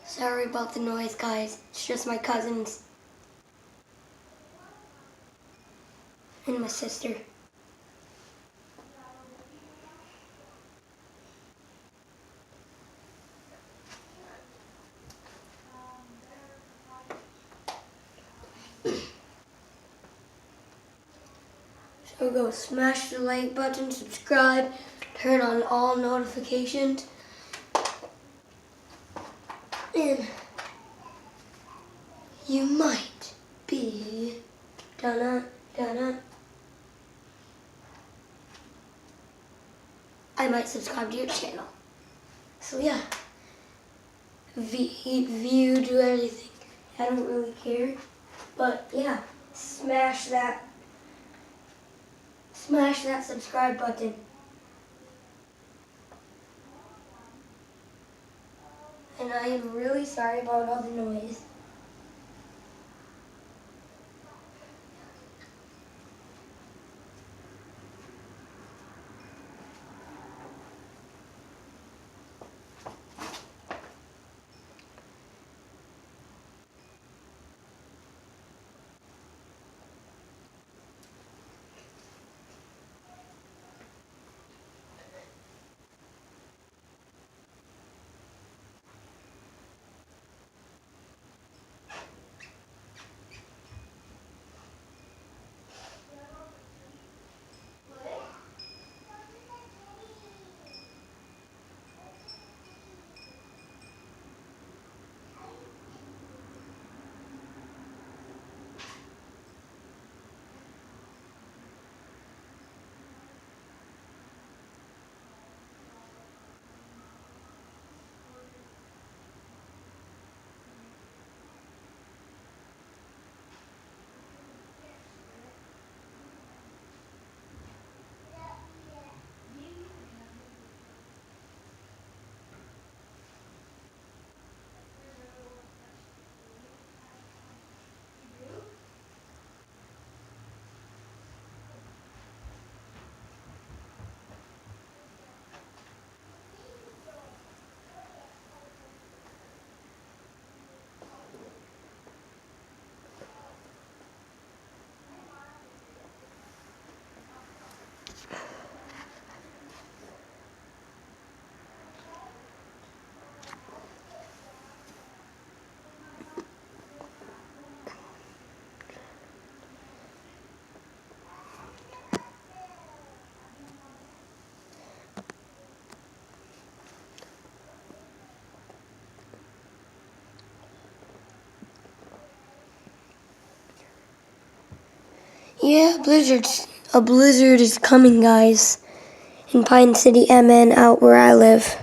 Sorry about the noise, guys. It's just my cousins and my sister. So go smash the like button, subscribe, turn on all notifications, and you might be I might subscribe to your channel. So yeah, view, do anything. I don't really care, but yeah, smash that subscribe button. And I am really sorry about all the noise. Yeah, a blizzard is coming, guys, in Pine City, MN, out where I live.